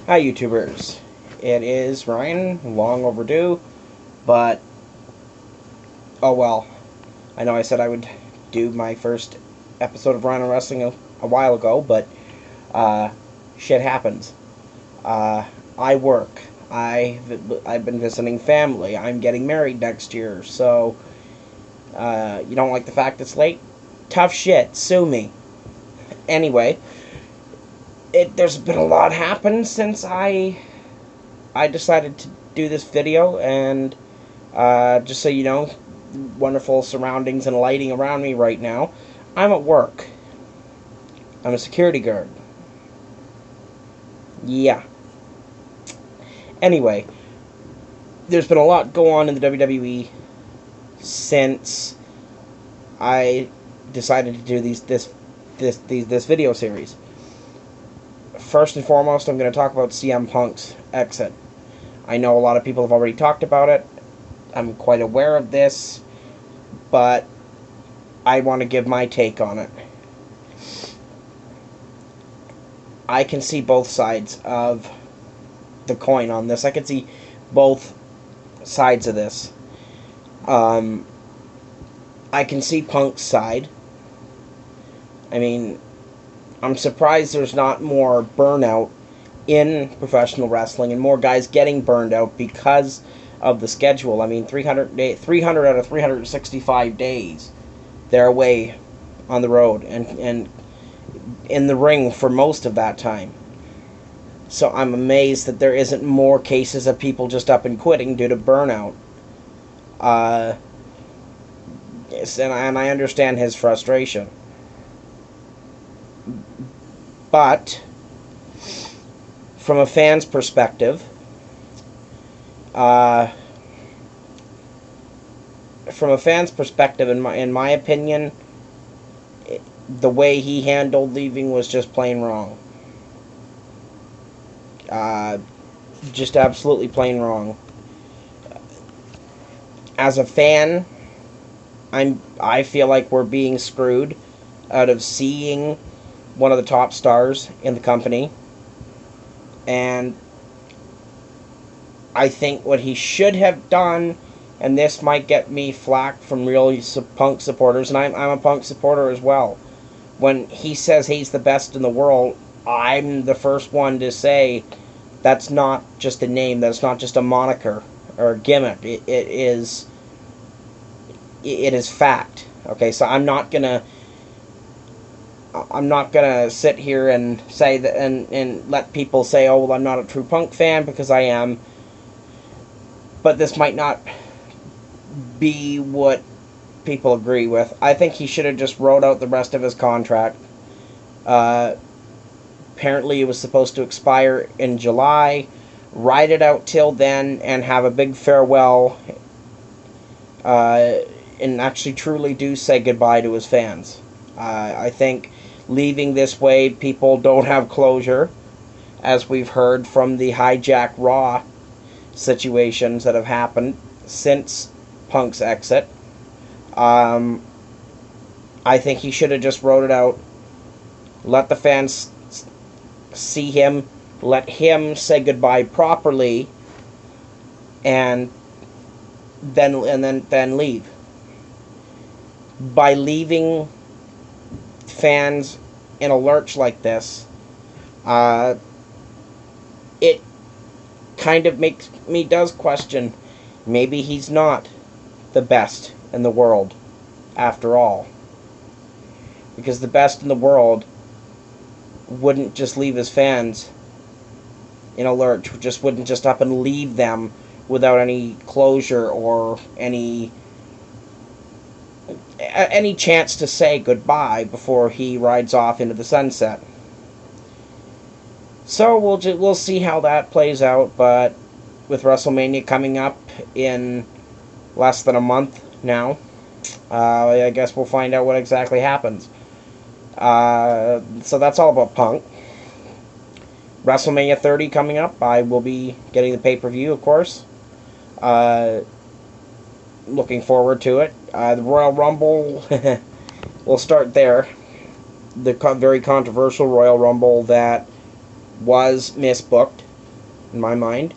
Hi YouTubers, it is Ryan, long overdue, but oh well. I know I said I would do my first episode of Ryan on Wrestling a while ago, but uh, shit happens. I work. I've been visiting family. I'm getting married next year, so you don't like the fact it's late? Tough shit. Sue me. Anyway, there's been a lot happened since I decided to do this video, and just so you know, wonderful surroundings and lighting around me right now. I'm at work. I'm a security guard. Yeah. Anyway, there's been a lot go on in the WWE since I decided to do this video series. First and foremost, I'm going to talk about CM Punk's exit. I know a lot of people have already talked about it. I'm quite aware of this, but I want to give my take on it. I can see both sides of the coin on this. I can see both sides of this. I can see Punk's side. I mean, I'm surprised there's not more burnout in professional wrestling and more guys getting burned out because of the schedule. I mean, 300 out of 365 days they're away on the road and in the ring for most of that time. So I'm amazed that there isn't more cases of people just up and quitting due to burnout. Yes, and I understand his frustration. But from a fan's perspective, in my opinion, the way he handled leaving was just plain wrong. Just absolutely plain wrong. As a fan, I feel like we're being screwed out of seeing one of the top stars in the company, and I think what he should have done, and this might get me flack from real Punk supporters, and I'm a Punk supporter as well. When he says he's the best in the world, I'm the first one to say that's not just a name, that's not just a moniker or a gimmick. It is fact. Okay, so I'm not gonna sit here and say that and let people say, oh well, I'm not a true Punk fan, because I am. But this might not be what people agree with. I think he should have just wrote out the rest of his contract. Apparently it was supposed to expire in July. Ride it out till then and have a big farewell, and actually truly do say goodbye to his fans. I think leaving this way, people don't have closure, as we've heard from the Hijack Raw situations that have happened since Punk's exit. I think he should have just wrote it out, let the fans see him, let him say goodbye properly, and then leave. By leaving fans in a lurch like this, it kind of does question, maybe he's not the best in the world after all. Because the best in the world wouldn't just leave his fans in a lurch, wouldn't just up and leave them without any closure or any chance to say goodbye before he rides off into the sunset. So we'll see how that plays out, but with WrestleMania coming up in less than a month now, I guess we'll find out what exactly happens. So that's all about Punk. WrestleMania 30 coming up. I will be getting the pay-per-view, of course. Looking forward to it. The Royal Rumble, we'll start there. The very controversial Royal Rumble that was misbooked. in my mind.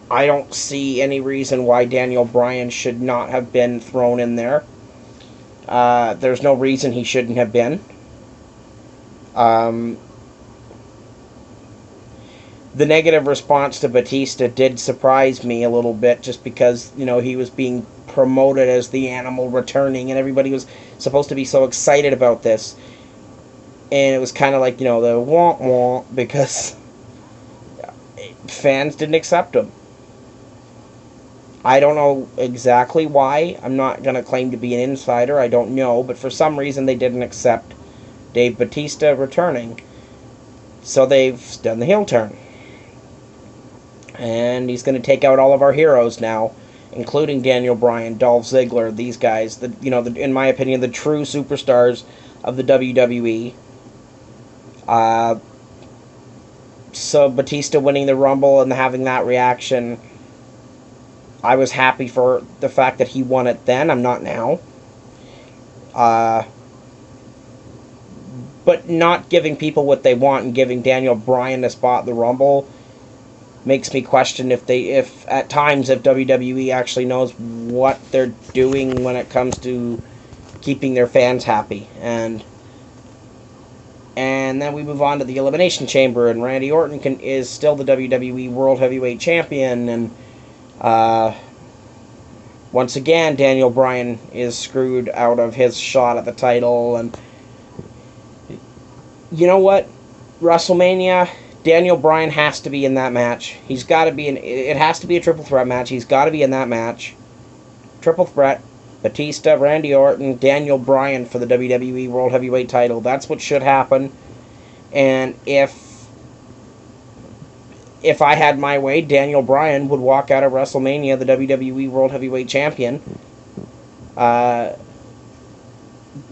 I don't see any reason why Daniel Bryan should not have been thrown in there. There's no reason he shouldn't have been. The negative response to Batista did surprise me a little bit, just because, he was being promoted as the Animal returning, and everybody was supposed to be so excited about this. And it was kind of like, the womp because fans didn't accept him. I don't know exactly why. I'm not going to claim to be an insider. I don't know. But for some reason, they didn't accept Dave Batista returning. So they've done the heel turn. And he's going to take out all of our heroes now, including Daniel Bryan, Dolph Ziggler, these guys. In my opinion, the true superstars of the WWE. So Batista winning the Rumble and having that reaction, I was happy for the fact that he won it then. I'm not now. But not giving people what they want and giving Daniel Bryan a spot in the Rumble makes me question if WWE actually knows what they're doing when it comes to keeping their fans happy. And then we move on to the Elimination Chamber, and Randy Orton is still the WWE World Heavyweight Champion, and once again, Daniel Bryan is screwed out of his shot at the title. And you know what? WrestleMania, Daniel Bryan has to be in that match. He's got to be it has to be a triple threat match. He's got to be in that match. Triple threat. Batista, Randy Orton, Daniel Bryan for the WWE World Heavyweight title. That's what should happen. And if I had my way, Daniel Bryan would walk out of WrestleMania the WWE World Heavyweight Champion. The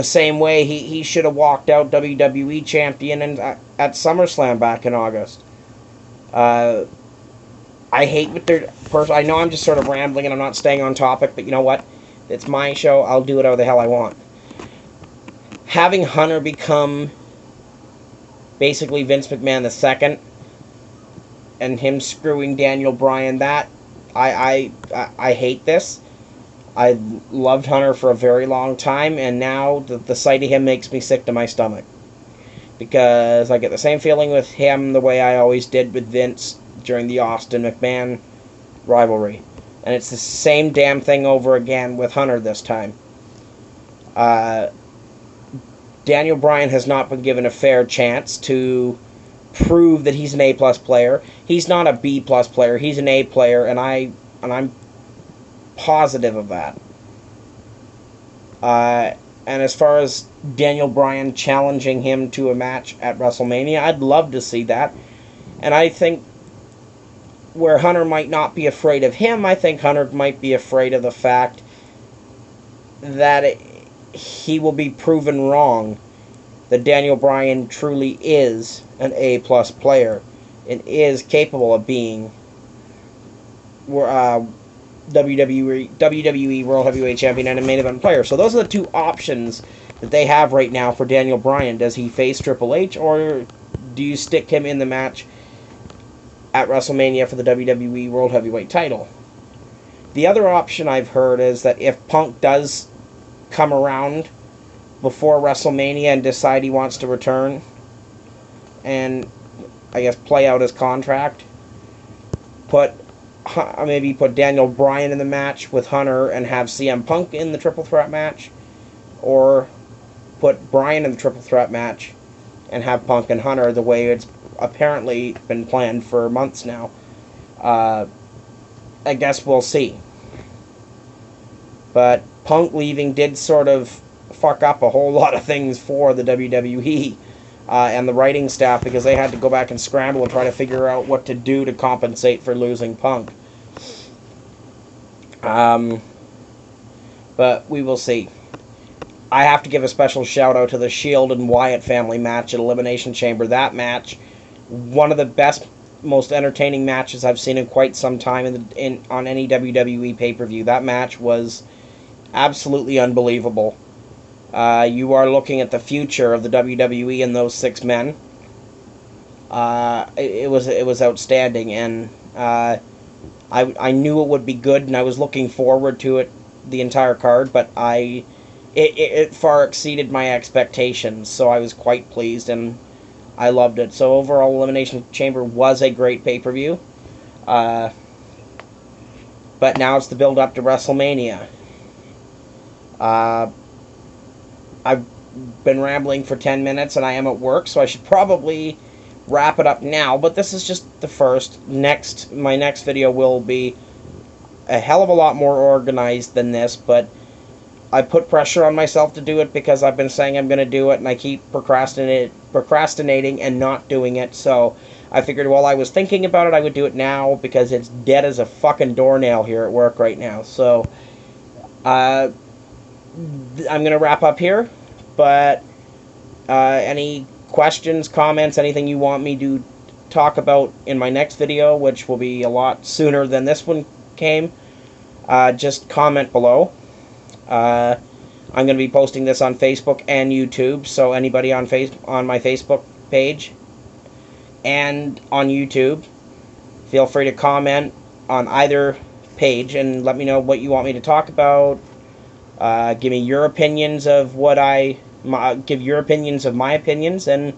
same way he should have walked out WWE Champion at SummerSlam back in August. I hate what they're... I know I'm just sort of rambling and I'm not staying on topic, but you know what? It's my show. I'll do whatever the hell I want. Having Hunter become basically Vince McMahon II, and him screwing Daniel Bryan, that I hate this. I loved Hunter for a very long time, and now the sight of him makes me sick to my stomach, because I get the same feeling with him the way I always did with Vince during the Austin McMahon rivalry, and it's the same damn thing over again with Hunter this time. Daniel Bryan has not been given a fair chance to prove that he's an A+ player. He's not a B+ player. He's an A player, and I'm positive of that. And as far as Daniel Bryan challenging him to a match at WrestleMania, I'd love to see that. And I think where Hunter might not be afraid of him, I think Hunter might be afraid of the fact that he will be proven wrong, that Daniel Bryan truly is an A+ player and is capable of being WWE World Heavyweight Champion and a main event player. So those are the two options that they have right now for Daniel Bryan. Does he face Triple H, or do you stick him in the match at WrestleMania for the WWE World Heavyweight title? The other option I've heard is that if Punk does come around before WrestleMania and decide he wants to return and, I guess, play out his contract, maybe put Daniel Bryan in the match with Hunter and have CM Punk in the triple threat match, or put Bryan in the triple threat match and have Punk and Hunter the way it's apparently been planned for months now. I guess we'll see. But Punk leaving did sort of fuck up a whole lot of things for the WWE and the writing staff, because they had to go back and scramble and try to figure out what to do to compensate for losing Punk. But we will see. I have to give a special shout out to the Shield and Wyatt family match at Elimination Chamber. That match, one of the best, most entertaining matches I've seen in quite some time on any WWE pay-per-view. That match was absolutely unbelievable. You are looking at the future of the WWE and those 6 men. It was outstanding, and I knew it would be good, and I was looking forward to it the entire card, but it far exceeded my expectations, so I was quite pleased, and I loved it. So overall, Elimination Chamber was a great pay-per-view. But now it's the build-up to WrestleMania. I've been rambling for 10 minutes, and I am at work, so I should probably wrap it up now, but this is just the first. My next video will be a hell of a lot more organized than this, but I put pressure on myself to do it because I've been saying I'm going to do it, and I keep procrastinating and not doing it, so I figured while I was thinking about it, I would do it now, because it's dead as a fucking doornail here at work right now. So, I'm going to wrap up here, but any questions, comments, anything you want me to talk about in my next video, which will be a lot sooner than this one came, just comment below. I'm going to be posting this on Facebook and YouTube, so anybody on my Facebook page and on YouTube, feel free to comment on either page and let me know what you want me to talk about. Give me your opinions of give your opinions of my opinions, and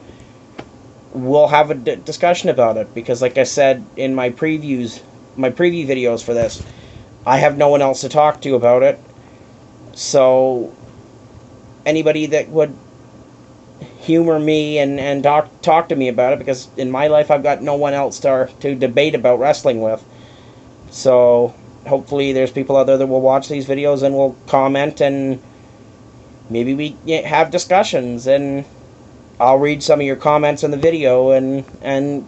we'll have a discussion about it, because like I said in my preview videos for this, I have no one else to talk to about it. So anybody that would humor me and talk to me about it, because in my life I've got no one else to debate about wrestling with. So hopefully there's people out there that will watch these videos and will comment, and maybe we have discussions, and I'll read some of your comments in the video, and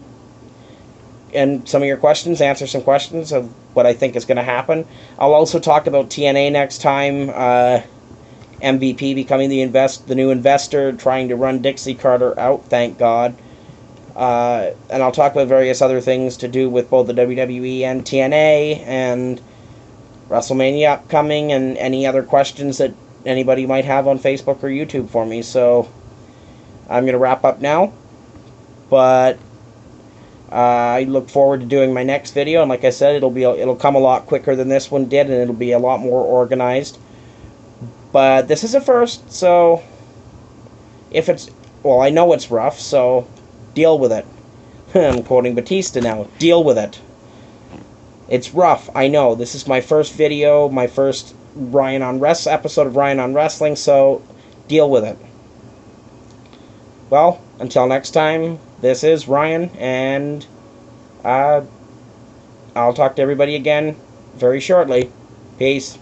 some of your questions, answer some questions of what I think is going to happen. I'll also talk about TNA next time, MVP becoming the new investor, trying to run Dixie Carter out, thank God. And I'll talk about various other things to do with both the WWE and TNA, and WrestleMania upcoming, and any other questions that anybody might have on Facebook or YouTube for me. So I'm going to wrap up now, but I look forward to doing my next video, and like I said, it'll come a lot quicker than this one did, and it'll be a lot more organized. But this is a first, so I know it's rough, so deal with it. I'm quoting Batista now. Deal with it. It's rough, I know. This is my first video, my first episode of Ryan on Wrestling, so deal with it. Well, until next time, this is Ryan, and I'll talk to everybody again very shortly. Peace.